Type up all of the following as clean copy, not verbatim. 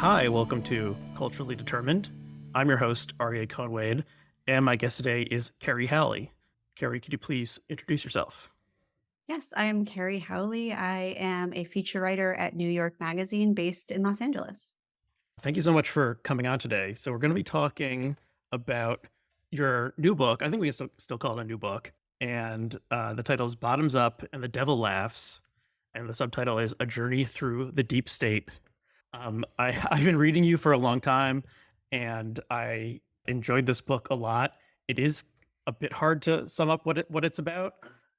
Hi, welcome to Culturally Determined. I'm your host, Aryeh Conwade, and my guest today is Kerry Howley. Kerry, could you please introduce yourself? Yes, I am Kerry Howley. I am a feature writer at New York Magazine based in Los Angeles. Thank you so much for coming on today. So, we're going to be talking about your new book. I think we can still call it a new book. And the title is Bottoms Up and the Devil Laughs. And the subtitle is A Journey Through the Deep State. I've been reading you for a long time, and I enjoyed this book a lot. It is a bit hard to sum up what it's about,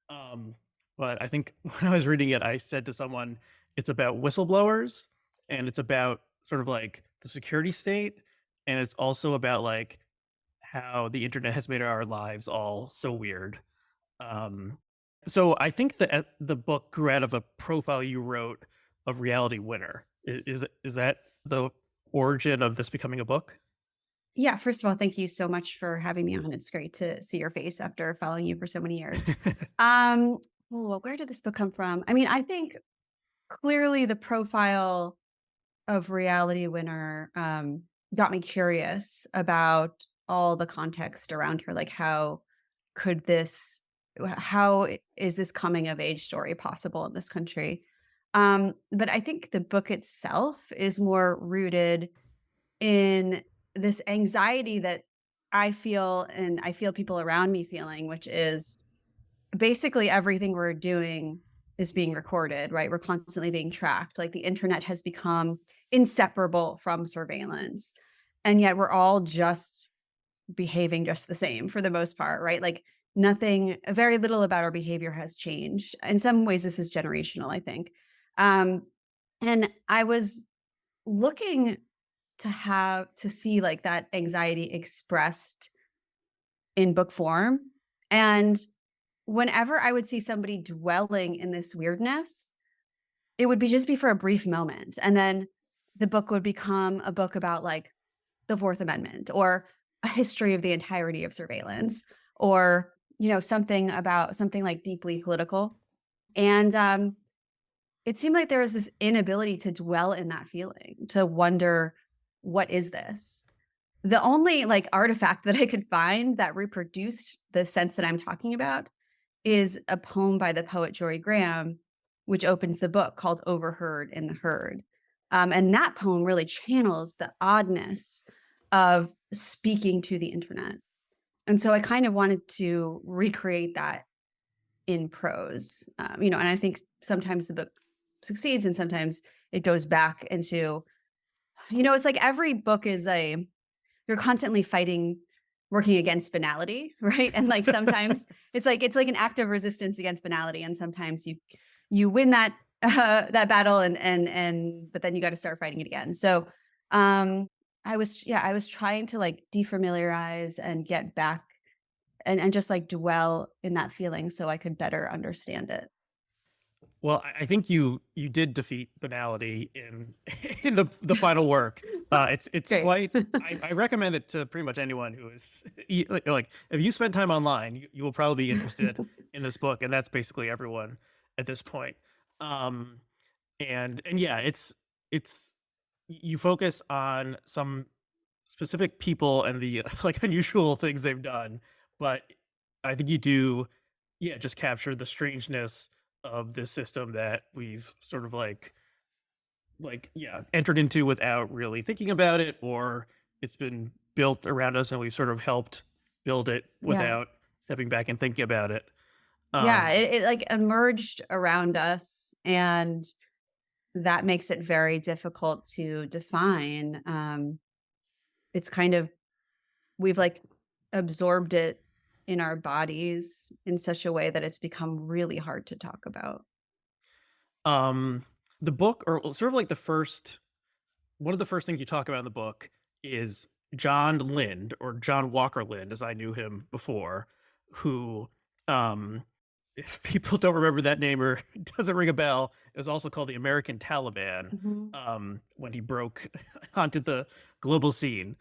um, but I think when I was reading it, I said to someone, "It's about whistleblowers, and it's about sort of like the security state, and it's also about like how the internet has made our lives all so weird." Um, so I think that the book grew out of a profile you wrote of Reality Winner. Is that the origin of this becoming a book? Yeah, first of all, thank you so much for having me on. It's great to see your face after following you for so many years. Um, where did this book come from? I mean, I think clearly the profile of Reality Winner got me curious about all the context around her. Like, could this, is this coming of age story possible in this country? But I think the book itself is more rooted in this anxiety that I feel and I feel people around me feeling, which is basically everything we're doing is being recorded, right? We're constantly being tracked. Like the internet has become inseparable from surveillance. And yet we're all just behaving just the same for the most part, right? Like nothing, very little about our behavior has changed. In some ways, this is generational, I think. Um, and I was looking to see like that anxiety expressed in book form. And whenever I would see somebody dwelling in this weirdness, it would be for a brief moment. And then the book would become a book about like the Fourth Amendment or a history of the entirety of surveillance or, something about something like deeply political. And it seemed like there was this inability to dwell in that feeling, to wonder, what is this? The only like artifact that I could find that reproduced the sense that I'm talking about is a poem by the poet Jorie Graham, which opens the book called Overheard in the Herd. And that poem really channels the oddness of speaking to the internet. And so I kind of wanted to recreate that in prose, and I think sometimes the book succeeds and sometimes it goes back into, it's like every book is you're constantly fighting, working against banality, right? And like sometimes it's like an act of resistance against banality, and sometimes you win that that battle, and but then you got to start fighting it again. So um, I was trying to like defamiliarize and get back and just like dwell in that feeling so I could better understand it. Well, I think you did defeat banality in in the final work. It's Great. quite. I recommend it to pretty much anyone who is like if you spend time online, you will probably be interested in this book, and that's basically everyone at this point. Um, and yeah, it's you focus on some specific people and the like unusual things they've done, but I think you do, yeah, just capture the strangeness of this system that we've sort of like yeah entered into without really thinking about it, or it's been built around us and we've sort of helped build it Yeah. without stepping back and thinking about it. Yeah, Um, it like emerged around us, and that makes it very difficult to define. It's kind of we've like absorbed it in our bodies in such a way that it's become really hard to talk about. um, the book, or sort of like the first one of the first things you talk about in the book is John Lind, or John Walker Lind, as I knew him before, who, um, if people don't remember that name or it doesn't ring a bell, it was also called the American Taliban Mhm. when he broke onto the global scene.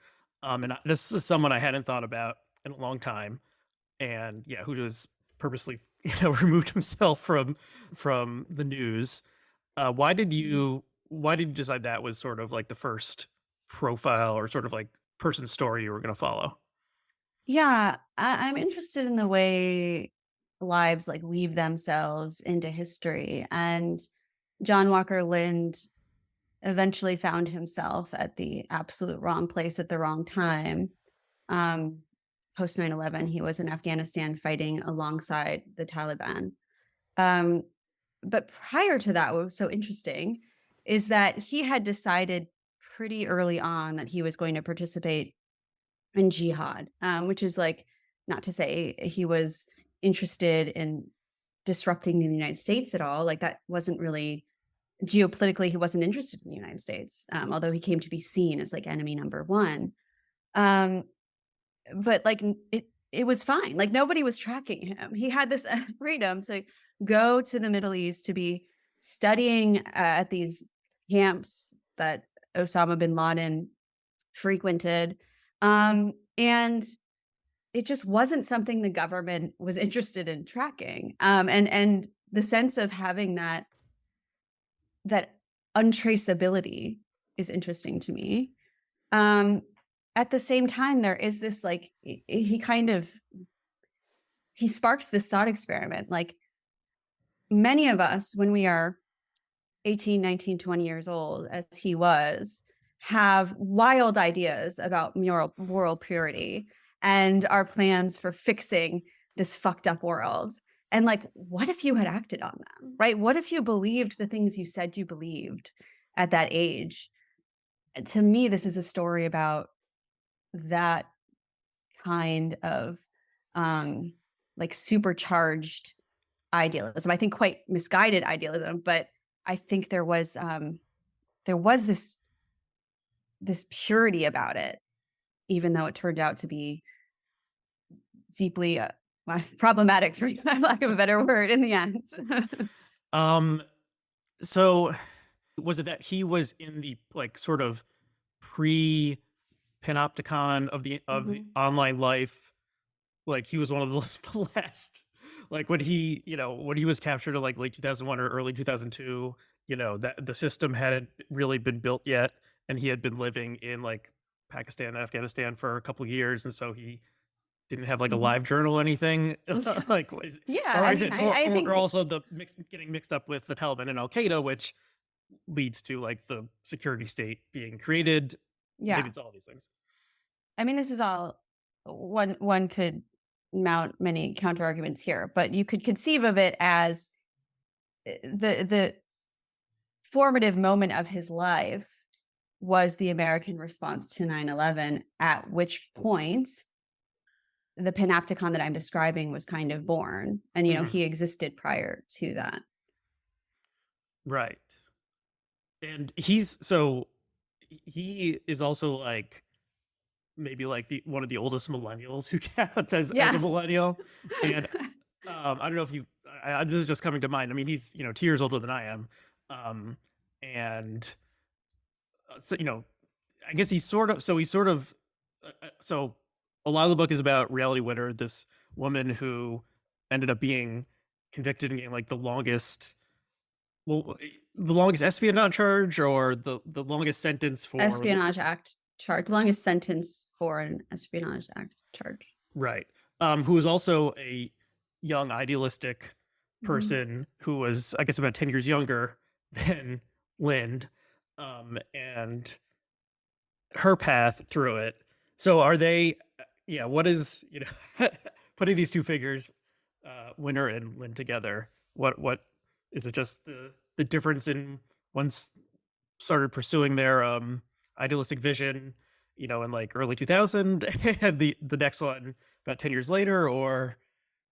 This is someone I hadn't thought about in a long time, and yeah, who just purposely removed himself from the news. Why did you decide that was sort of like the first profile or sort of like person story you were going to follow. Yeah, I'm interested in the way lives like weave themselves into history. And John Walker Lind eventually found himself at the absolute wrong place at the wrong time. Um, Post 9/11, he was in Afghanistan fighting alongside the Taliban. Um, but prior to that, what was so interesting is that he had decided pretty early on that he was going to participate in jihad, which is like not to say he was interested in disrupting the United States at all. Like that wasn't really geopolitically, he wasn't interested in the United States, although he came to be seen as like enemy number one. Um, but like it was fine. Like nobody was tracking him. He had this freedom to go to the Middle East to be studying at these camps that Osama bin Laden frequented. And it just wasn't something the government was interested in tracking. And the sense of having that untraceability is interesting to me. Um, at the same time, there is this like he kind of he sparks this thought experiment. Like many of us, when we are 18, 19, 20 years old, as he was, have wild ideas about moral purity and our plans for fixing this fucked up world. And like, what if you had acted on them, right? What if you believed the things you said you believed at that age? To me, this is a story about that kind of um like supercharged idealism. I think quite misguided idealism, but I think there was this purity about it, even though it turned out to be deeply problematic, for lack of a better word, in the end. Um, so was it that he was in the like sort of pre panopticon of the Mhm. online life? Like he was one of the, the last, like when he, when he was captured in like late 2001 or early 2002, that the system hadn't really been built yet. And he had been living in like Pakistan and Afghanistan for a couple of years. And so he didn't have like a Mhm. live journal or anything. Yeah. Like, Yeah, or I is mean, it, I or think also getting mixed up with the Taliban and Al Qaeda, which leads to like the security state being created. Maybe yeah. it's all these things. I mean, this is all one could mount many counter arguments here, but you could conceive of it as the formative moment of his life was the American response to 9/11, at which point the panopticon that I'm describing was kind of born. And, Mhm. he existed prior to that. Right. And he is also like maybe like the one of the oldest millennials who counts as a Yes. millennial. And I don't know if this is just coming to mind. I mean, he's 2 years older than I am, um, and so I guess so a lot of the book is about Reality Winner, this woman who ended up being convicted and getting like the longest espionage charge or the longest sentence for Espionage Act charge. Longest sentence for an Espionage Act charge. right. Who was also a young idealistic Mhm. person who was, I guess, about 10 years younger than Lind, and her path through it. So are they, yeah, what is, putting these two figures, Winner and Lind together? What is it just the difference in one's started pursuing their idealistic vision, in like early 2000 and the next one about 10 years later or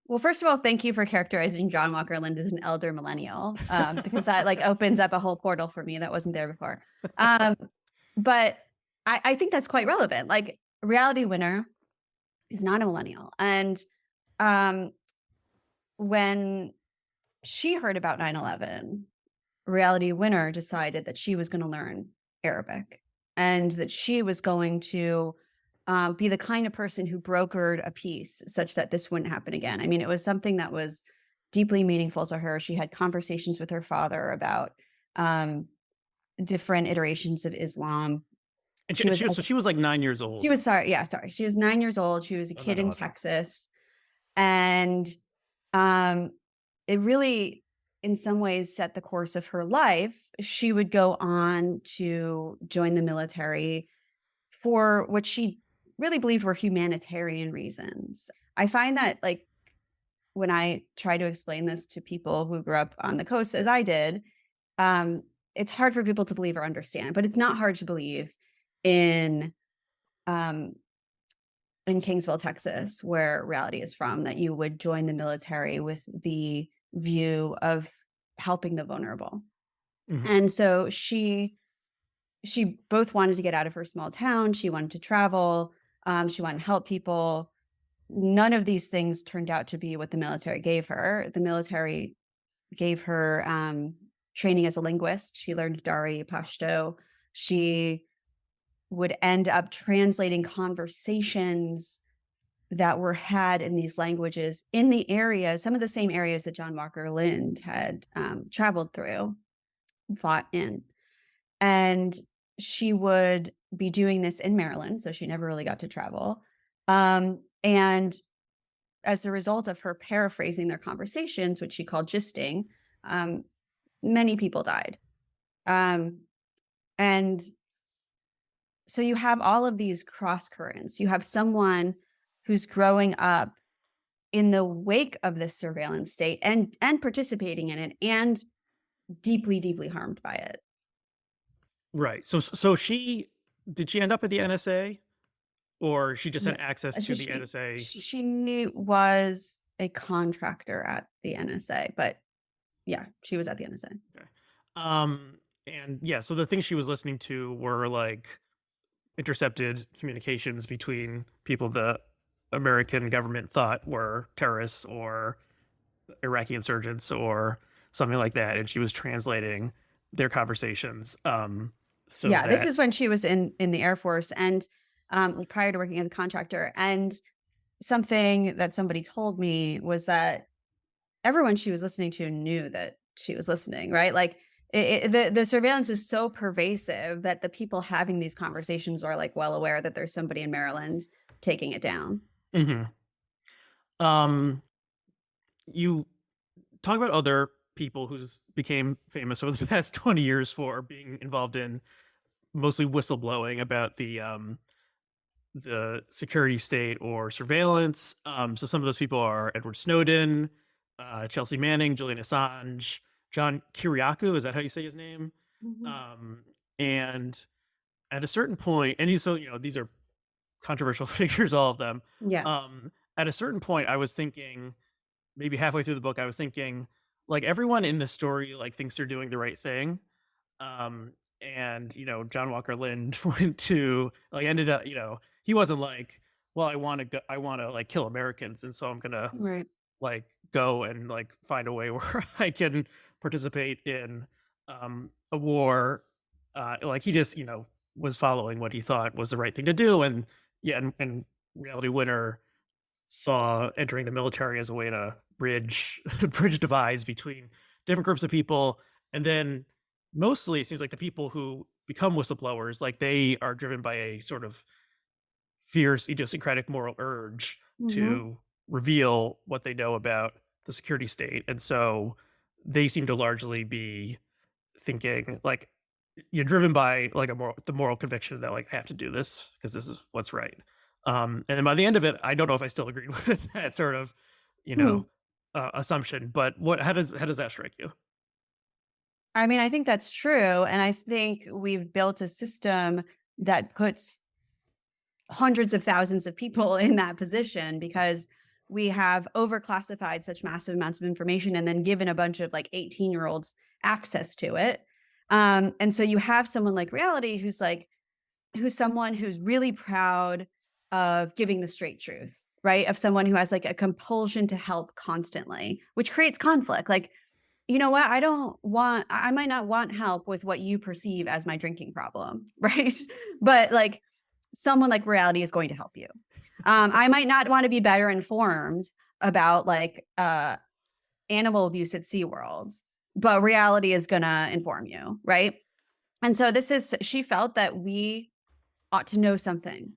Well, first of all, thank you for characterizing John Walker Lind as an elder millennial, because that like opens up a whole portal for me that wasn't there before. Um, but I think that's quite relevant. Like Reality Winner is not a millennial, and um, when she heard about 9/11, Reality Winner decided that she was going to learn Arabic and that she was going to be the kind of person who brokered a peace such that this wouldn't happen again. I mean, it was something that was deeply meaningful to her. She had conversations with her father about um, different iterations of Islam. And She was so she was like 9 years she old. was sorry, yeah, sorry. She was 9 years old. She was a Oh, kid not in 11. Texas, and um, it really, in some ways, set the course of her life. She would go on to join the military for what she really believed were humanitarian reasons. I find that, like, when I try to explain this to people who grew up on the coast as I did, um, it's hard for people to believe or understand, but it's not hard to believe in um, in Kingsville, Texas, where reality is from, that you would join the military with the view of helping the vulnerable. Mhm. And so she both wanted to get out of her small town. She wanted to travel. She wanted to help people. None of these things turned out to be what the military gave her. The military gave her training as a linguist. She learned Dari, Pashto. She would end up translating conversations that were had in these languages in the areas, some of the same areas that John Walker Lind had traveled through, fought in. And she would be doing this in Maryland, so she never really got to travel. And as a result of her paraphrasing their conversations, which she called gisting, um, many people died. Um, and so you have all of these cross currents. You have someone who's growing up in the wake of this surveillance state and participating in it and deeply, deeply harmed by it. Right. So she did she end up at the NSA, or she just had Yes. access So to the NSA? she knew was a contractor at the NSA, but yeah, she was at the NSA. Okay. And yeah, so the things she was listening to were like intercepted communications between people the American government thought were terrorists or Iraqi insurgents or something like that, and she was translating their conversations. So Yeah, this that is when she was in the Air Force and like prior to working as a contractor. And something that somebody told me was that everyone she was listening to knew that she was listening, right? Like the surveillance is so pervasive that the people having these conversations are like well aware that there's somebody in Maryland taking it down. Mhm. um you talk about other people who became famous over the past 20 years for being involved in mostly whistleblowing about the security state or surveillance. So some of those people are Edward Snowden, Chelsea Manning, Julian Assange, John Kiriakou. Is that how you say his name? Mhm. Um, and at a certain point, and so these are controversial figures, all of them. Yes. Um, at a certain point, I was thinking, maybe halfway through the book, I was thinking, like everyone in this story like thinks they're doing the right thing. Um, and John Walker Lind went to like ended up, he wasn't like, well, I want to like kill Americans, and so I'm gonna Right. like go and like find a way where I can participate in a war. Like he just was following what he thought was the right thing to do, and yeah, and Reality Winner saw entering the military as a way to bridge bridge divides between different groups of people. And then mostly it seems like the people who become whistleblowers, like they are driven by a sort of fierce idiosyncratic moral urge Hmm. to reveal what they know about the security state. And so they seem to largely be thinking like you're driven by like the moral conviction that like I have to do this because this is what's right. And then by the end of it, I don't know if I still agreed with that sort of, you Hmm. know, assumption. But how does that strike you? I mean, I think that's true. And I think we've built a system that puts hundreds of thousands of people in that position because we have overclassified such massive amounts of information and then given a bunch of like 18-year-olds access to it. And so you have someone like Reality who's someone who's really proud of giving the straight truth, right? Of someone who has like a compulsion to help constantly, which creates conflict. Like, you know what? I might not want help with what you perceive as my drinking problem, right? But like someone like Reality is going to help you. I might not want to be better informed about like animal abuse at SeaWorld, but Reality is going to inform you, right? And so she felt that we ought to know something.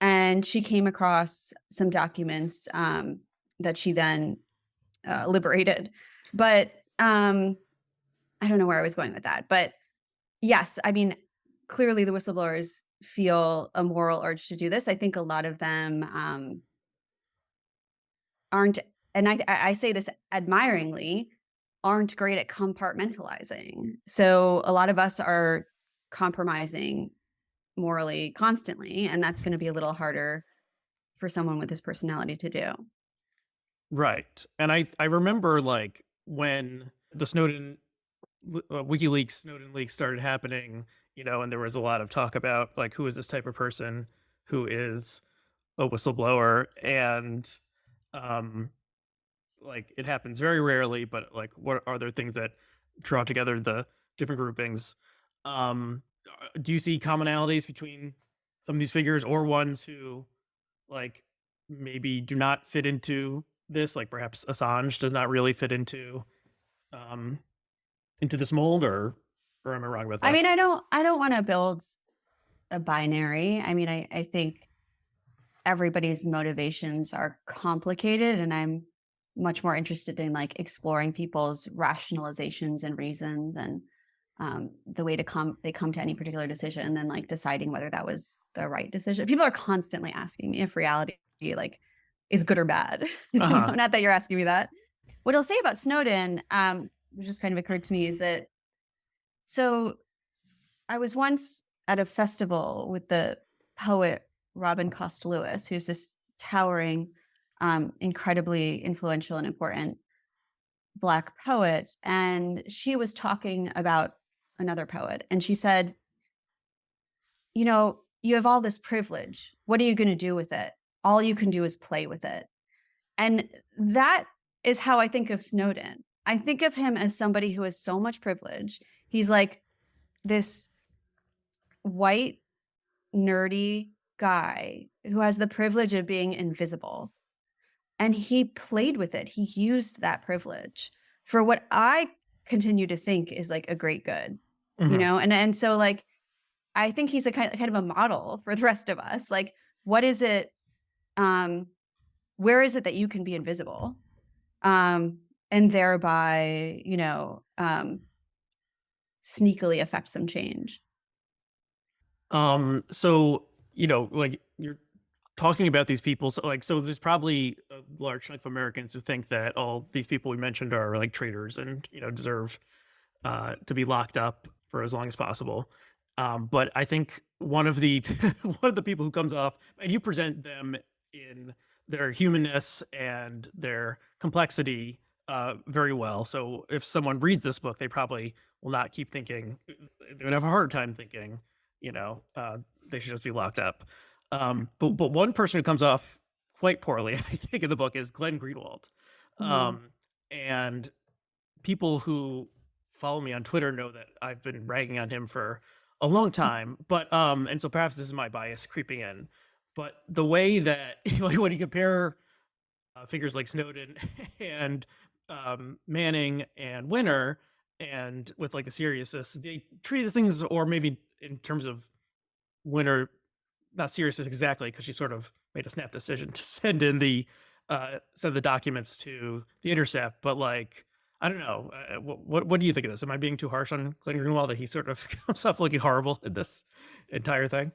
And she came across some documents that she then liberated. But I don't know where I was going with that. But yes, I mean, clearly the whistleblowers feel a moral urge to do this. I think a lot of them aren't, and I say this admiringly, aren't great at compartmentalizing. So a lot of us are compromising morally constantly, and that's going to be a little harder for someone with this personality to do. Right. And I remember like when the WikiLeaks Snowden leaks started happening, and there was a lot of talk about like who is this type of person who is a whistleblower, and um like it happens very rarely, but like what are there things that draw together the different groupings? um do you see commonalities between some of these figures, or ones who like maybe do not fit into this, like perhaps Assange does not really fit um into this mold, or am I wrong about I that? mean, I don't want to build a binary. I mean, I think everybody's motivations are complicated, and I'm much more interested in like exploring people's rationalizations and reasons and the way they come to any particular decision, than like deciding whether that was the right decision. People are constantly asking me if reality like is good or bad. Uh-huh. Not that you're asking me that. What I'll say about Snowden, which just kind of occurred to me, is that so I was once at a festival with the poet Robin Cost Lewis, who's this towering, incredibly influential and important Black poet. And she was talking about another poet. And she said, you have all this privilege. What are you going to do with it? All you can do is play with it. And that is how I think of Snowden. I think of him as somebody who has so much privilege. He's like this white, nerdy guy who has the privilege of being invisible. And he played with it. He used that privilege for what I continue to think is like a great good, Hmm. And so like I think he's a kind of a model for the rest of us. Like, what is it? Um, where is it that you can be invisible, and thereby, sneakily affect some change? So like you're talking about these people, so there's probably a large chunk of Americans who think that all these people we mentioned are like traitors and deserve to be locked up for as long as possible. But I think one of the one of the people who comes off, and you present them in their humanness and their complexity very well. So if someone reads this book, they probably will not keep thinking. They would have a hard time thinking, you know, uh, they should just be locked up. But one person who comes off quite poorly, I think, in the book is Glenn Greenwald. Mhm. And people who follow me on Twitter know that I've been ragging on him for a long time. But and so perhaps this is my bias creeping in. But the way that like when you compare figures like Snowden and Manning and Winner, and with like the seriousness, they treat the things, or maybe in terms of Winner, not seriousness exactly, because she sort of made a snap decision to send the documents to the Intercept. But like, I don't know. What do you think of this? Am I being too harsh on Glenn Greenwald, that he sort of comes off looking horrible in this entire thing?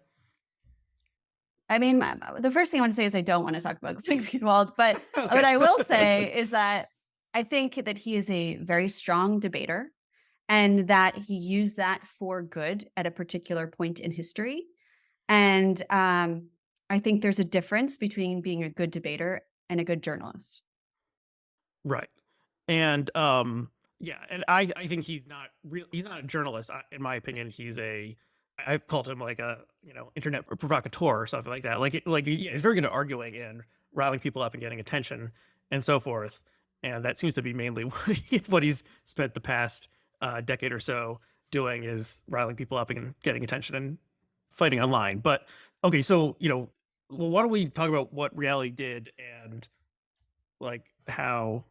I mean, the first thing I want to say is I don't want to talk about Glenn Greenwald, but what Okay. I will say is that I think that he is a very strong debater, and that he used that for good at a particular point in history. And I think there's a difference between being a good debater and a good journalist. Right. And yeah, and I think he's not a journalist, in my opinion. I've called him like a, internet provocateur or something like that. Yeah, he's very good at arguing and riling people up and getting attention and so forth. And that seems to be mainly what he's spent the past decade or so doing, is riling people up and getting attention and fighting online. But okay, so well, why don't we talk about what reality did, and like how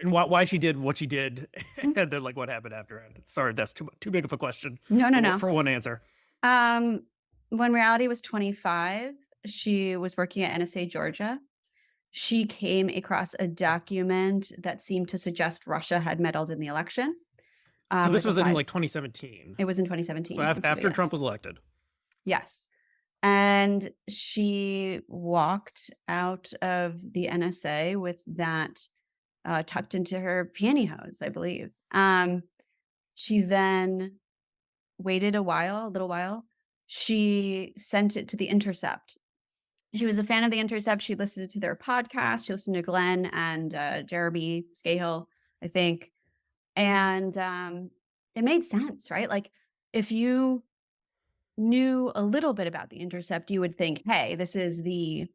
and why she did what she did, Mm. and then like what happened after it. Sorry, that's too big of a question No, no, for no. for one answer. Um, when Reality was 25, she was working at NSA Georgia. She came across a document that seemed to suggest Russia had meddled in the election, So this with the was in 5 like 2017. it was in So 2017. Thank you, after Trump yes. was elected. Yes. And she walked out of the NSA with that, tucked into her pantyhose, I believe. She then waited a little while. She sent it to The Intercept. She was a fan of The Intercept. She listened to their podcast. She listened to Glenn and, Jeremy Scahill, I think. And, it made sense, right? Like, if you knew a little bit about The Intercept, you would think, "Hey, this is the,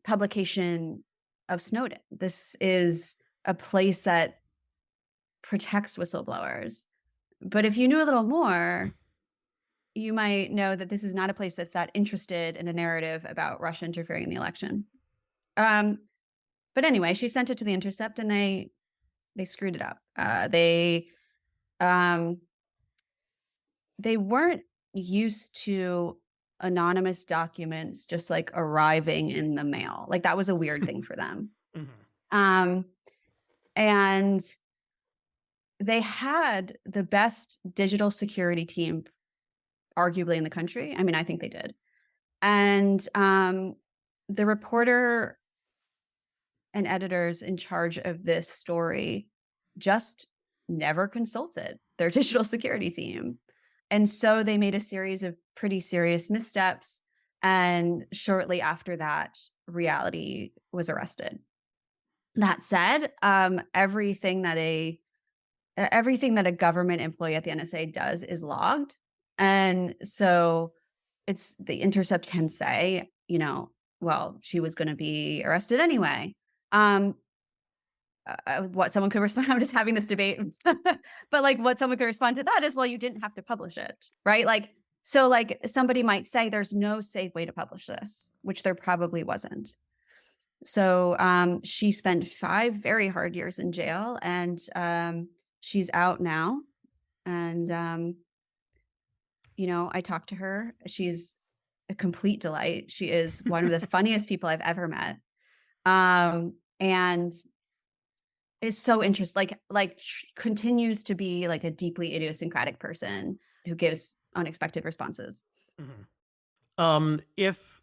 publication of Snowden. This is a place that protects whistleblowers." But if you knew a little more, you might know that this is not a place that's that interested in a narrative about Russia interfering in the election. Um, but anyway, she sent it to The Intercept, and they screwed it up. Um, they weren't used to anonymous documents just like arriving in the mail. Like that was a weird thing for them. Mhm. Um, and they had the best digital security team arguably in the country. I mean, I think they did. And the reporter and editors in charge of this story just never consulted their digital security team. And so they made a series of pretty serious missteps. And shortly after that, Reality was arrested. That said, everything that a government employee at the NSA does is logged. And so it's The Intercept can say, well, she was going to be arrested anyway. Um, what someone could respond, I'm just having this debate, but like what someone could respond to that is, well, you didn't have to publish it, right? Like, so like somebody might say there's no safe way to publish this, which there probably wasn't. So she spent 5 very hard years in jail, and she's out now. And I talked to her. She's a complete delight. She is one of the funniest people I've ever met. And is so interesting, continues to be like a deeply idiosyncratic person who gives unexpected responses. Mhm.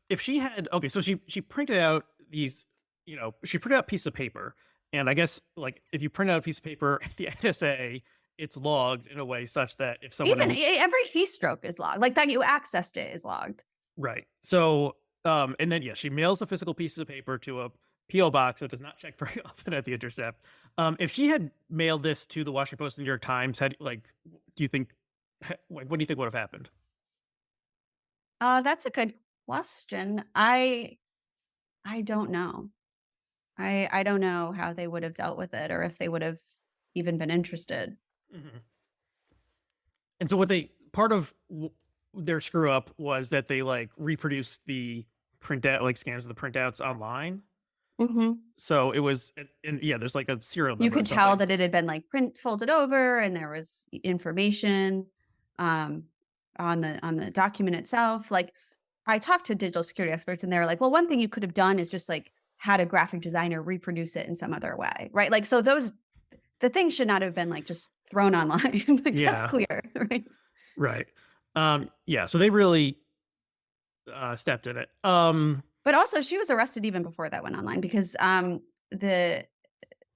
If she had okay, so she printed out these, she printed out a piece of paper, and I guess like if you print out a piece of paper at the NSA, it's logged in a way such that if someone Even else, every keystroke is logged, like that you accessed it is logged. right? So and then yeah, she mails a physical piece of paper to a PO box that does not check very often at the Intercept. If she had mailed this to the Washington Post and New York Times, had like, do you think, like, what do you think would have happened? That's a good question. I don't know. I don't know how they would have dealt with it, or if they would have even been interested. Mhm. And so what they part of their screw up was that they like reproduced the printout like scans of the printouts online. Mhm. So it was and yeah, there's like a serial You number or could tell something. that it had been like print folded over, and there was information um, on the document itself. Like I talked to digital security experts, and they were like, "Well, one thing you could have done is just like had a graphic designer reproduce it in some other way, right? Like so the thing should not have been like just thrown online. Like that's Yeah, clear, right? right. Yeah, so they really stepped in it. But also, she was arrested even before that went online because the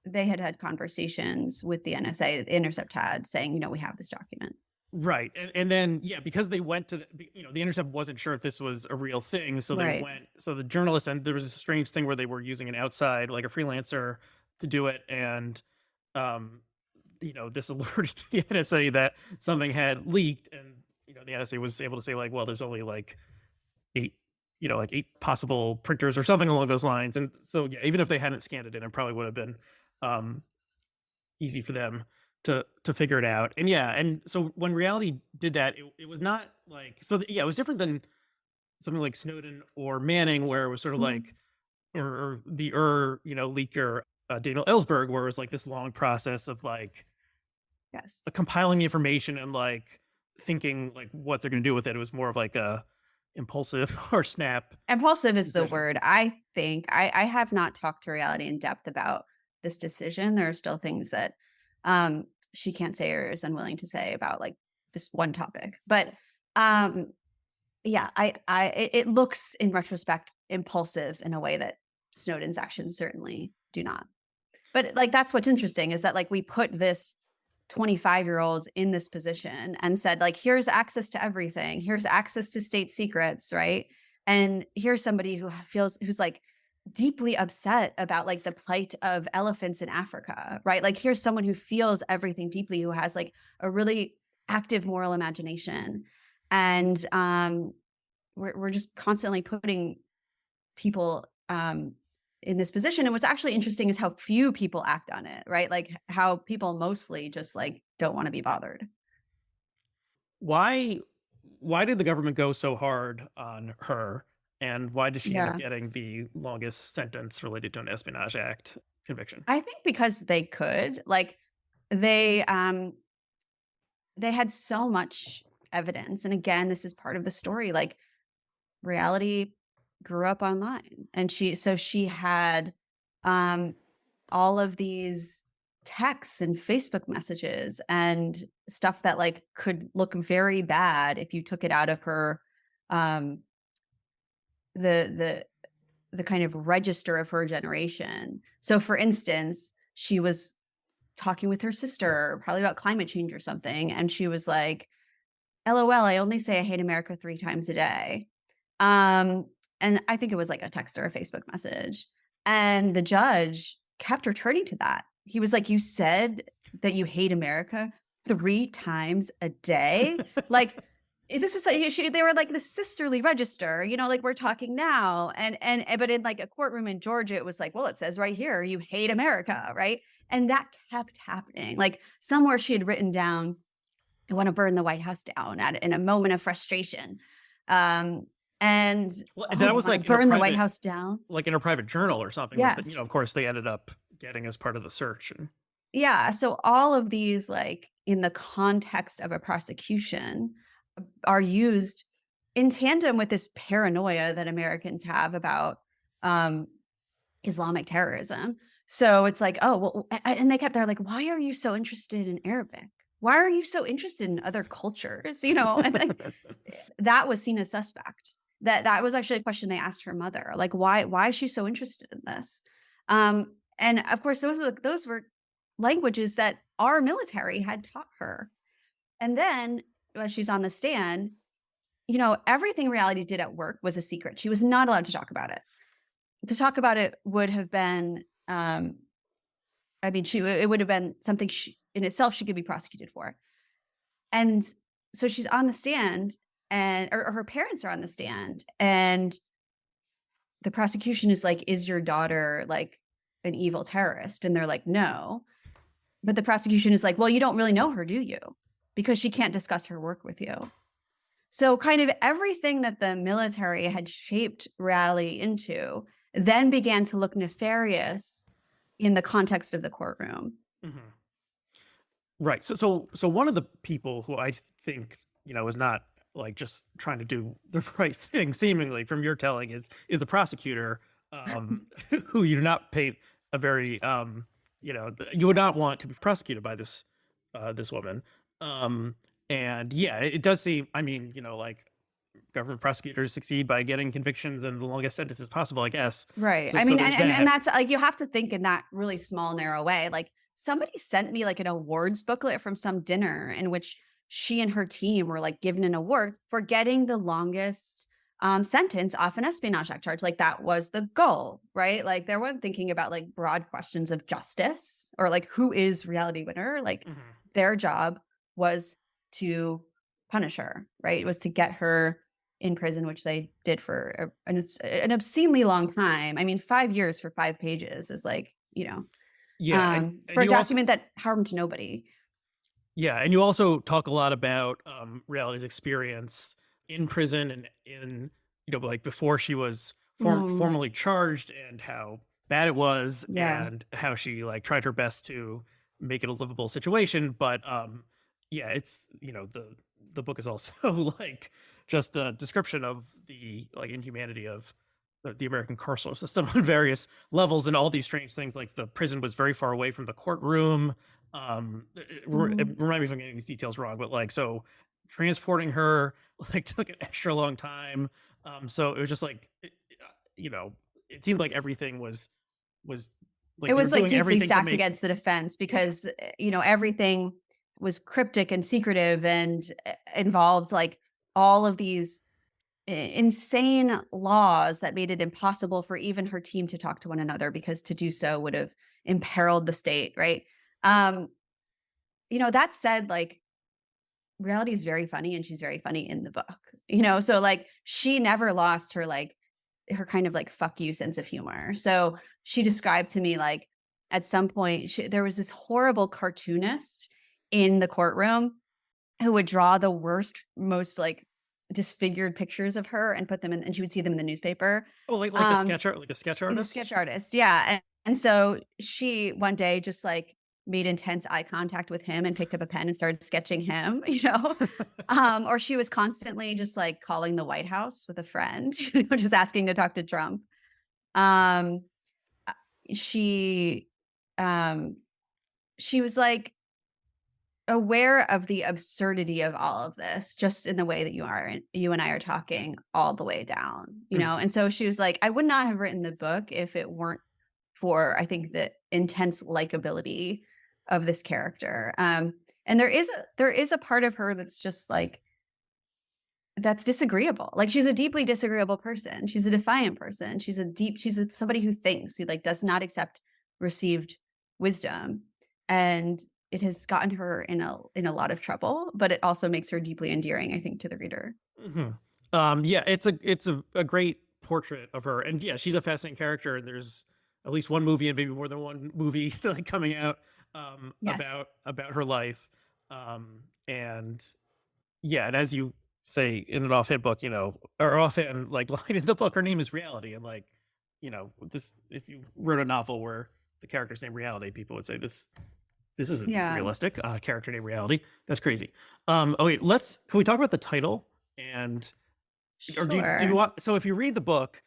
they had conversations with the NSA, the Intercept had, saying, we have this document. Right. And then yeah, because they went to the Intercept wasn't sure if this was a real thing, so they Right. went so the journalist and there was a strange thing where they were using an outside like a freelancer to do it and um this alerted to the NSA that something had leaked and the NSA was able to say like, well, there's only like 8 like 8 possible printers or something along those lines. And so yeah, even if they hadn't scanned it in, it probably would have been um easy for them to figure it out. And yeah, and so when Reality did that, it was not like yeah, it was different than something like Snowden or Manning, where it was sort of Mhm. like or the leaker Daniel Ellsberg, where it was like this long process of like Yes. compiling the information and like thinking like what they're going to do with it. It was more of like a impulsive or snap Impulsive is the decision. word. I think I have not talked to reality in depth about this decision. There are still things that she can't say or is unwilling to say about like this one topic. But um yeah, it looks in retrospect impulsive in a way that Snowden's actions certainly do not. But like that's what's interesting is that like we put this 25-year-old in this position and said like here's access to everything. Here's access to state secrets, right? And here's somebody who's like deeply upset about like the plight of elephants in Africa, right? Like here's someone who feels everything deeply, who has like a really active moral imagination. And we're just constantly putting people in this position. And what's actually interesting is how few people act on it, right? Like how people mostly just like don't want to be bothered. Why why did the government go so hard on her, and why did she end up Yeah. getting the longest sentence related to an Espionage Act conviction? I think because they could, like they um they had so much evidence. And again, this is part of the story. Like reality grew up online and she had um all of these texts and Facebook messages and stuff that like could look very bad if you took it out of her um the the kind of register of her generation. So for instance, she was talking with her sister probably about climate change or something and she was like, "LOL, I only say I hate America 3 times a day." Um, and I think it was like a text or a Facebook message. And the judge kept returning to that. He was like, "You said that you hate America 3 times a day?" Like, this is like they were like the sisterly register, like we're talking now. And but in like a courtroom in Georgia, it was like, well, it says right here, you hate America, right? And that kept happening. Like somewhere she had written down, I want to burn the White House down in a moment of frustration. Um, and Well, oh, that you was want to burn the White House down? like in a private journal or something, which Yes. of course they ended up getting as part of the search. And Yeah. So all of these, like in the context of a prosecution, are used in tandem with this paranoia that Americans have about um, Islamic terrorism. So it's like, oh, well, and they're like, why are you so interested in Arabic? Why are you so interested in other cultures? And like that was seen as suspect. That was actually a question they asked her mother, like why is she so interested in this? And of course, those were languages that our military had taught her. And then when she's on the stand, everything reality did at work was a secret. She was not allowed to talk about it. To talk about it would have been, I mean, it would have been something in itself she could be prosecuted for. And so she's on the stand or her parents are on the stand and the prosecution is like, "Is your daughter like an evil terrorist?" And they're like, "No." But the prosecution is like, "Well, you don't really know her, do you? Because she can't discuss her work with you." So kind of everything that the military had shaped reality into then began to look nefarious in the context of the courtroom. Mhm. Right. So one of the people who I think, is not like just trying to do the right thing, seemingly from your telling, is the prosecutor, who you do not paint a very you would not want to be prosecuted by this woman. Um, and yeah, it does seem, I mean, like government prosecutors succeed by getting convictions and the longest sentences possible, I guess. Right. So I so mean, there's and that. that's like you have to think in that really small, narrow way. Like somebody sent me like an awards booklet from some dinner in which she and her team were like given an award for getting the longest sentence off an Espionage Act charge. Like that was the goal, right? Like they weren't thinking about like broad questions of justice or like who is reality winner. Like Mhm. their job was to punish her, right? It was to get her in prison, which they did for an obscenely long time. I mean, 5 years for 5 pages is like, Yeah, and for a you also document that harmed nobody. yeah, and you also talk a lot about reality's experience in prison and in like before she was Mm, formally charged, and how bad it was, yeah. and how she like tried her best to make it a livable situation. But yeah, it's the book is also like just a description of the like inhumanity of the American carceral system on various levels and all these strange things. Like the prison was very far away from the courtroom. Mhm. Remind me if I'm getting these details wrong, but like so transporting her like took an extra long time. So it was just like you know, it seemed like everything was It like they were was, like, doing deeply everything to stacked make against the defense yeah. because, everything was cryptic and secretive and, involved, like, all of these insane laws that made it impossible for even her team to talk to one another because to do so would have imperiled the state, right? Um, that said, like, reality is very funny and she's very funny in the book, so, like, she never lost her, like, her kind of, like, "fuck you" sense of humor. So, she described to me, like, at some point, there was this horrible cartoonist in the courtroom who would draw the worst, most, like, disfigured pictures of her and put them in and she would see them in the newspaper. Oh, Um, like a sketch the artist. sketch artist, yeah, and so she one day just, like, made intense eye contact with him and picked up a pen and started sketching him, or she was constantly just, like, calling the White House with a friend, just asking to talk to Trump. Um, uh, she, um, she was, like, aware of the absurdity of all of this, just in the way that you and I are talking all the way down, Mhm. and so she was like, "I would not have written the book if it weren't for, I think, the intense likability of this character." And there is a part of her that's just, like, that's disagreeable. Like, she's a deeply disagreeable person. She's a defiant person. Somebody who thinks, who, like, does not accept received wisdom, and it has gotten her in a lot of trouble, but it also makes her deeply endearing, I think, to the reader. Mhm. Yeah, it's a great portrait of her, and yeah, she's a fascinating character. And there's at least one movie and maybe more than one movie like coming out Yes. about her life. And yeah, and as you say in an offhand book, or offhand like line in the book, her name is Reality, and like this if you wrote a novel where the character's named Reality, people would say this isn't Yeah. realistic. Character named Reality, that's crazy. Okay, can we talk about the title and or do you Sure. want so if you read the book,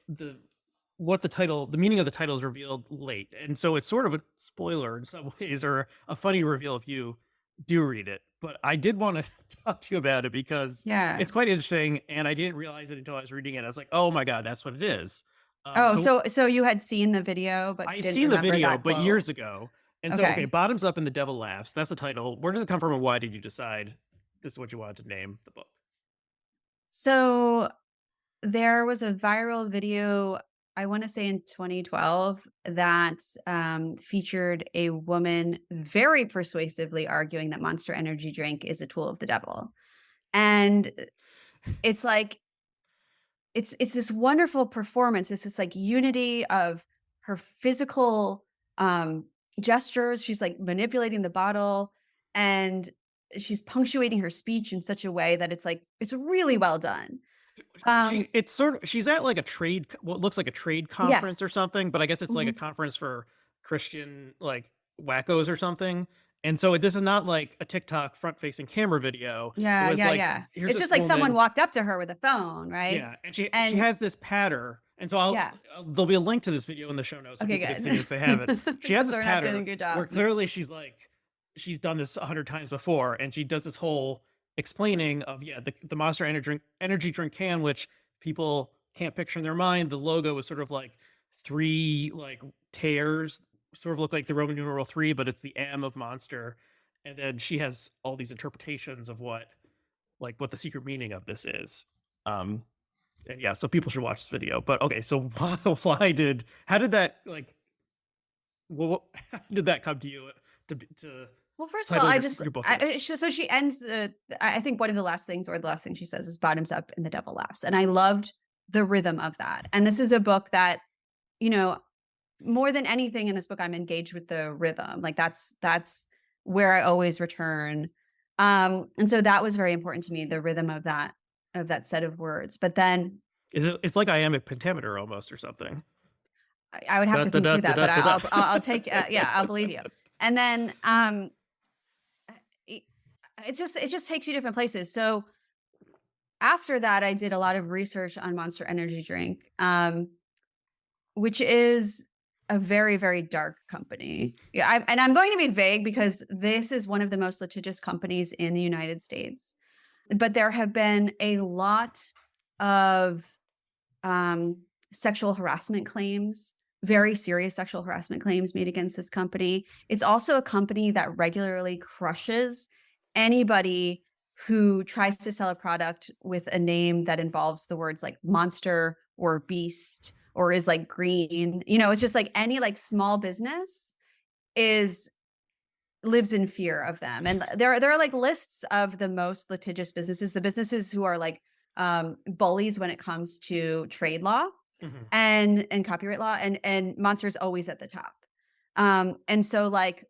the the meaning of the title is revealed late. And so it's sort of a spoiler in some ways or a funny reveal if you do read it. But I did want to talk to you about it because Yeah. it's quite interesting and I didn't realize it until I was reading it. I was like, "Oh my god, that's what it is." Oh, So so you had seen the video, but I you had didn't seen the remember video, that but quote? years ago. And so okay, Okay. Bottoms Up and the Devil Laughs. That's the title. Where does it come from and why did you decide this is what you wanted to name the book? So there was a viral video, I wanna say in 2012, that, featured a woman very persuasively arguing that Monster Energy drink is a tool of the devil. And, it's like it's this wonderful performance. It's this, like, unity of her physical, gestures. She's, like, manipulating the bottle, and she's punctuating her speech in such a way that it's, like, it's really well done. Um It's sort of she's at like a what looks like a trade conference Yes. or something, but I guess it's like a Mhm. conference for Christian like wackos or something. And so this is not like a TikTok front-facing camera video. It Yeah, was yeah, like, yeah. here's It's this just like someone woman, walked up to her with a phone, right? yeah, and she And has this patter. And so yeah. there'll be a link to this video in the show notes so Okay, people can see it if they haven't. good. She has this They're not doing a patter good where job. clearly she's done this 100 times before, and she does this whole explaining of yeah the Monster energy drink can, which people can't picture in their mind. The logo is sort of like three like tears, sort of look like the Roman numeral three, but it's the M of Monster. And then she has all these interpretations of what the secret meaning of this is. Um, and yeah, so people should watch this video. But okay, so how did that like how did that come to you to Well, first of all, title I your just book I this? so she ends I think one of the last things or the last thing she says is "bottoms up and the devil laughs," and I loved the rhythm of that. And this is a book that, you know, more than anything in this book, I'm engaged with the rhythm. Like that's where I always return. And so that was very important to me, the rhythm of that set of words. But then It's like iambic pentameter almost or something. I would have Da to da think da through da that, da but da da. I'll take yeah, I'll believe you. And then, uh, e it just takes you different places. So after that, I did a lot of research on Monster Energy drink, which is a very, very dark company. Yeah, and I'm going to be vague because this is one of the most litigious companies in the United States. But there have been a lot of um, sexual harassment claims, very serious sexual harassment claims made against this company. It's also a company that regularly crushes anybody who tries to sell a product with a name that involves the words like monster or beast or is like green. It's just like any like small business is lives in fear of them. And there are like lists of the most litigious businesses, the businesses who are like bullies when it comes to trade law Hmm. and copyright law, and Monster's always at the top. And so like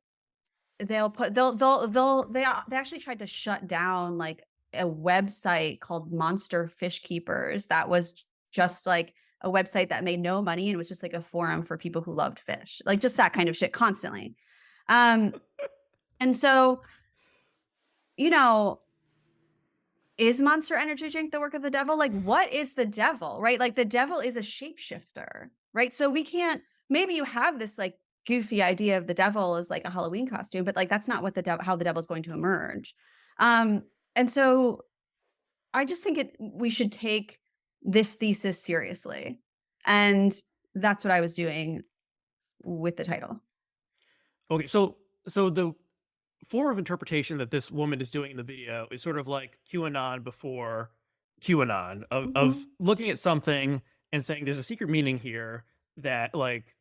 they actually tried to shut down like a website called Monster Fish Keepers that was just like a website that made no money and was just like a forum for people who loved fish, like just that kind of shit constantly. Um, and so, you know, is Monster Energy drink the work of the devil? Like, what is the devil, right? Like, the devil is a shapeshifter, right? So we can't, maybe you have this like goofy idea of the devil as like a Halloween costume, but like, that's not what how the devil is going to emerge. Um, and so I just think we should take this thesis seriously. And that's what I was doing with the title. Okay, so the form of interpretation that this woman is doing in the video is sort of like QAnon before QAnon, of Mhm. looking at something and saying there's a secret meaning here that, like,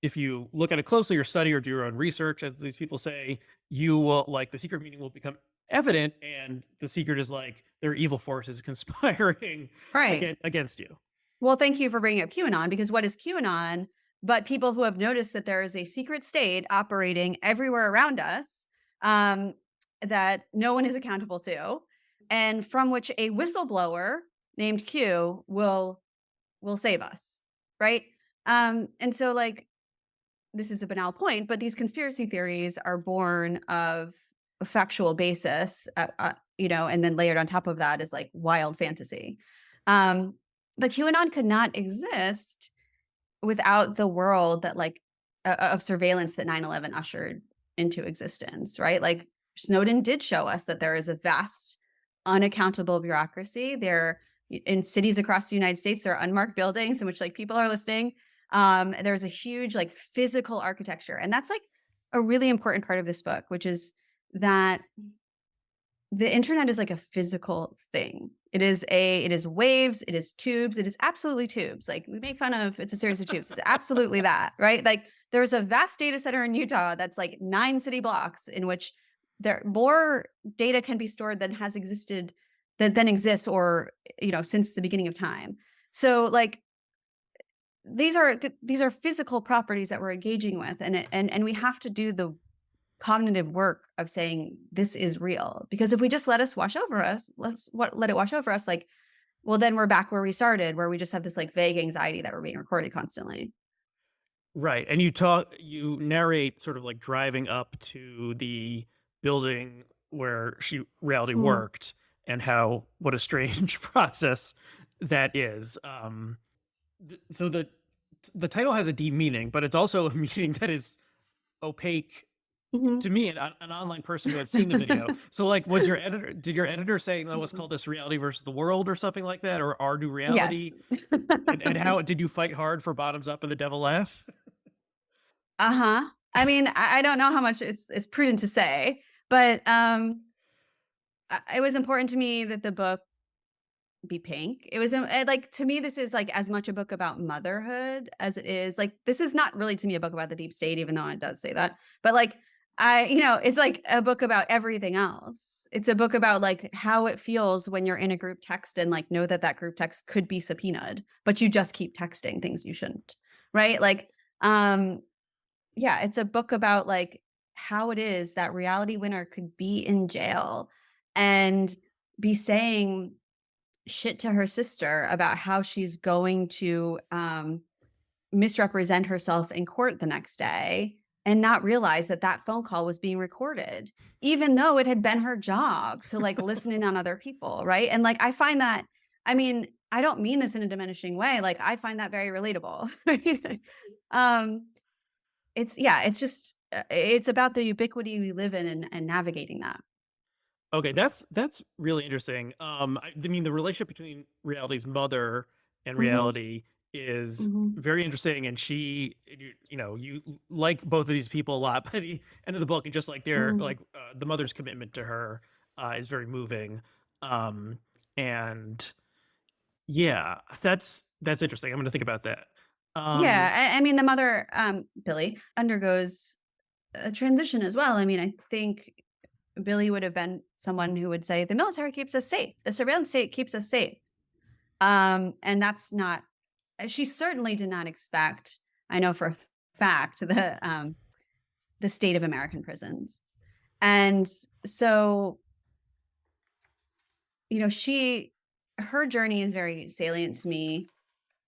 if you look at it closely or study or do your own research, as these people say, you will, like, the secret meaning will become evident, and the secret is like there are evil forces conspiring Right. against you. Well, thank you for bringing up QAnon, because what is QAnon but people who have noticed that there is a secret state operating everywhere around us, um, that no one is accountable to, and from which a whistleblower named Q will save us, right? And so like this is a banal point, but these conspiracy theories are born of a factual basis, and then layered on top of that is like wild fantasy. Um, but QAnon could not exist without the world that like of surveillance that 9/11 ushered into existence, right? Like Snowden did show us that there is a vast, unaccountable bureaucracy. There in cities across the United States, there are unmarked buildings in which like people are listing. There's a huge like physical architecture, and that's like a really important part of this book, which is that the internet is like a physical thing. It is waves, it is tubes, it is absolutely tubes. Like we make fun of it's a series of tubes. It's absolutely that, right? Like there's a vast data center in Utah that's like 9 city blocks in which there more data can be stored than has existed than exists or since the beginning of time. So like these are physical properties that we're engaging with, and we have to do the cognitive work of saying this is real, because if we just let it wash over us, like, well, then we're back where we started, where we just have this like vague anxiety that we're being recorded constantly. Right, and you narrate sort of like driving up to the building where reality Mhm. worked, and how what a strange process that is. So the title has a deep meaning, but it's also a meaning that is opaque Mhm. to me, an online person who had seen the video. So, like, did your editor say, "No, let's call this reality versus the world" or something like that, or our new Yes. reality? And how did you fight hard for bottoms up and the devil laughs? Uh-huh. I mean, I don't know how much it's prudent to say, but it was important to me that the book be pink. It was like to me this is like as much a book about motherhood as it is like this is not really to me a book about the deep state, even though it does say that. But like it's like a book about everything else. It's a book about like how it feels when you're in a group text and like know that that group text could be subpoenaed, but you just keep texting things you shouldn't, right? Like um yeah, it's a book about like how it is that reality winner could be in jail and be saying shit to her sister about how she's going to misrepresent herself in court the next day. and not realize that that phone call was being recorded, even though it had been her job to like listen in on other people, right? And like I find that, I mean, I don't mean this in a diminishing way. Like I find that very relatable. Right? um, it's yeah, it's just it's about the ubiquity we live in and navigating that. Okay, that's really interesting. I mean, the relationship between reality's mother and Hmm. reality is Hmm. very interesting, and you like both of these people a lot by the end of the book, and just like Hmm. the mother's commitment to her is very moving. Um, and yeah, that's interesting. I'm going to think about that. Um, Yeah, I mean, the mother, Billy, undergoes a transition as well. I mean, I think Billy would have been someone who would say, "The military keeps us safe. The surveillance state keeps us safe." And that's not. She certainly did not expect. I know for a fact the state of American prisons, and so she her journey is very salient to me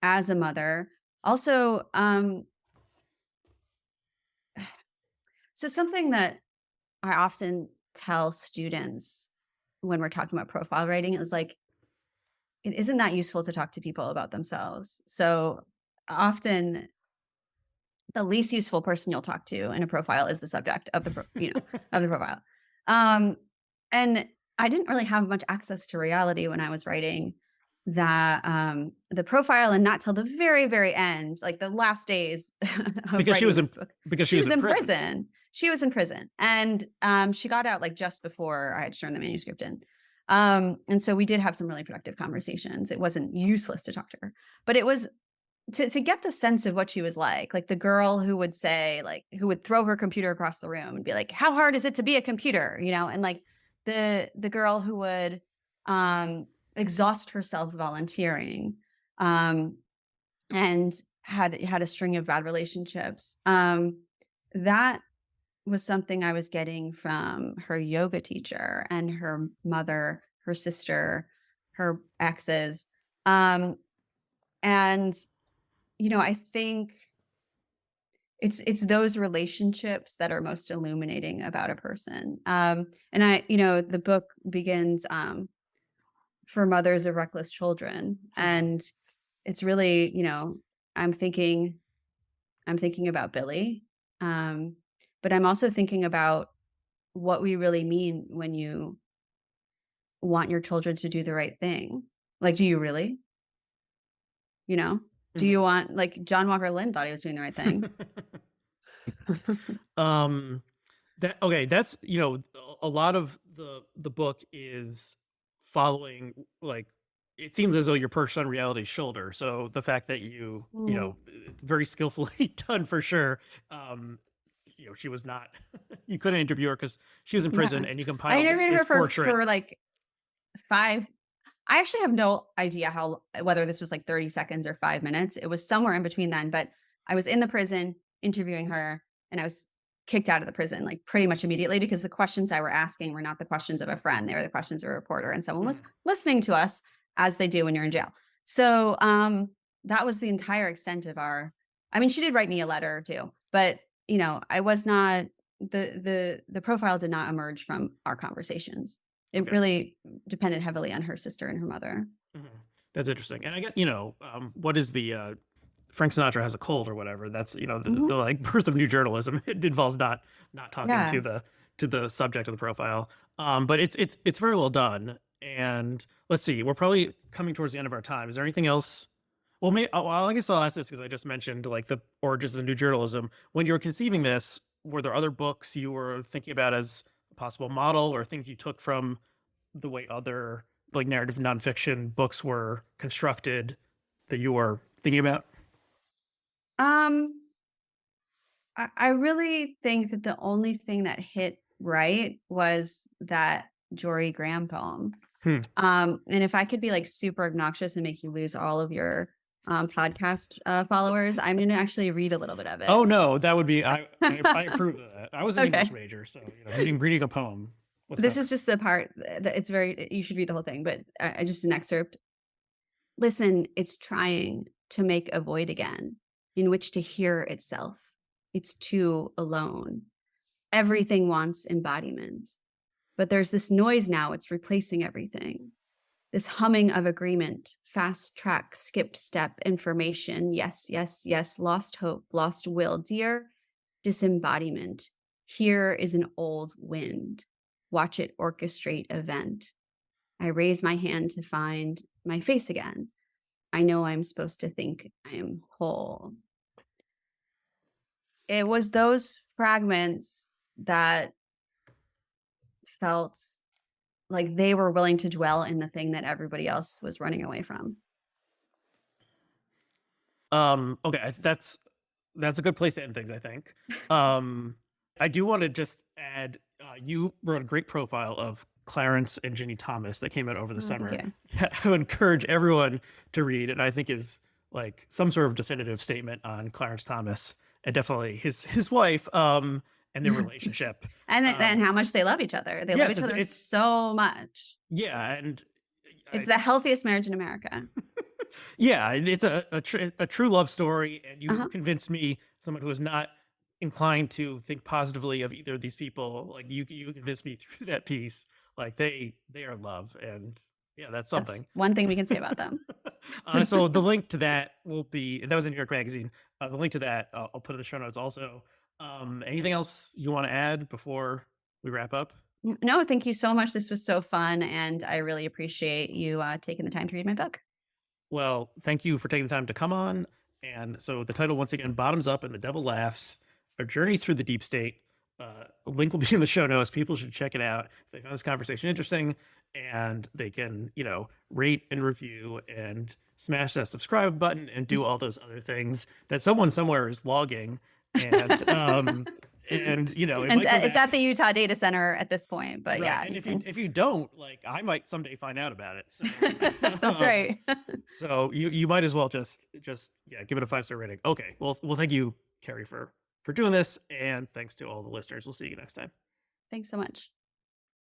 as a mother. Also, so something that I often tell students when we're talking about profile writing is like, it isn't that useful to talk to people about themselves. So often the least useful person you'll talk to in a profile is the subject of of the profile. Um, and I didn't really have much access to reality when I was writing the profile, and not till the very, very end, like the last days of because she writing was this in book. because she She was was in in prison. prison. She was in prison. And she got out like just before I had turned the manuscript in. And so we did have some really productive conversations. It wasn't useless to talk to her, but it was to get the sense of what she was like the girl who would say, like, who would throw her computer across the room and be like, "How hard is it to be a computer?" And like the girl who would um exhaust herself volunteering, um and had a string of bad relationships. That was something I was getting from her yoga teacher and her mother, her sister, her exes. Um and I think it's those relationships that are most illuminating about a person. And the book begins, for mothers of reckless children, and it's really, I'm thinking I'm thinking about Billy, um, but I'm also thinking about what we really mean when you want your children to do the right thing. Like, do you really? You know, do you Mhm. want, like, John Walker Lynn thought he was doing the right thing. um, That okay, that's a lot of the book is following like it seems as though you're perched on reality's shoulder. So the fact that Mm, it's very skillfully done for sure. Um, she was not you couldn't interview her because she was in yeah. prison, and you I compiled interviewed this her portrait. for like 5. I actually have no idea whether this was like 30 seconds or 5 minutes. It was somewhere in between then, but I was in the prison interviewing her, and I was kicked out of the prison like pretty much immediately because the questions I were asking were not the questions of a friend. They were the questions of a reporter, and someone was Mhm. listening to us as they do when you're in jail. So, that was the entire extent of our. I mean, she did write me a letter too, but I was not the profile did not emerge from our conversations. It Okay. really depended heavily on her sister and her mother. Mhm. That's interesting. And I get, what is the Frank Sinatra has a cold or whatever. That's the Mhm. like birth of new journalism. It involves not talking Yeah. to the subject of the profile. But it's very well done. And let's see, we're probably coming towards the end of our time. Is there anything else? Well, I guess I'll ask this because I just mentioned like the origins of new journalism. When you were conceiving this, were there other books you were thinking about as a possible model, or things you took from the way other like narrative nonfiction books were constructed that you were thinking about? Um, I really think that the only thing that hit right was that Jorie Graham poem. Hmm. And if I could be like super obnoxious and make you lose all of your podcast followers, I'm going to actually read a little bit of it. Oh no, that would be I approve of that. I was an English Okay. major, so reading a poem was This better. is just the part that it's very, you should read the whole thing, but I just an excerpt. Listen, it's trying to make a void again in which to hear itself, It's too alone. Everything wants embodiment. But there's this noise now, it's replacing everything. This humming of agreement, fast track, skip step information. Yes, yes, yes, lost hope, lost will. Dear disembodiment, here is an old wind. Watch it orchestrate event. I raise my hand to find my face again. I know I'm supposed to think I am whole. It was those fragments that felt like they were willing to dwell in the thing that everybody else was running away from. Okay, that's a good place to end things, I think. Um, I do want to just add, you wrote a great profile of Clarence and Ginny Thomas that came out over the Oh, thank summer. you. I would encourage everyone to read, and I think is like some sort of definitive statement on Clarence Thomas and definitely his wife, and their relationship. And then Um, how much they love each other. They love yes, each other it's so much. yeah, and It's I, the healthiest marriage in America. yeah, and it's a true love story, and you Uh-huh. convinced me, someone who is not inclined to think positively of either of these people, like you convinced me through that piece, like they are love, and yeah, that's something. That's one thing we can say about them. So the link to that will be that was in New York Magazine. The link to that I'll put in the show notes also. Anything else you want to add before we wrap up? No, thank you so much. This was so fun, and I really appreciate you taking the time to read my book. Well, thank you for taking the time to come on. And so the title, once again, Bottoms Up and the Devil Laughs, A Journey Through the Deep State. A link will be in the show notes. People should check it out if they found this conversation interesting, and they can, rate and review and smash that subscribe button and do all those other things that someone somewhere is logging. And, it And might come it's at back. the Utah data center at this point, but Right. yeah, And you if you can. if you don't, like, I might someday find out about it. So That's um, right. so you might as well just yeah, give it a 5-star rating. Okay. Well thank you, Kerry, for doing this, and thanks to all the listeners. We'll see you next time. Thanks so much.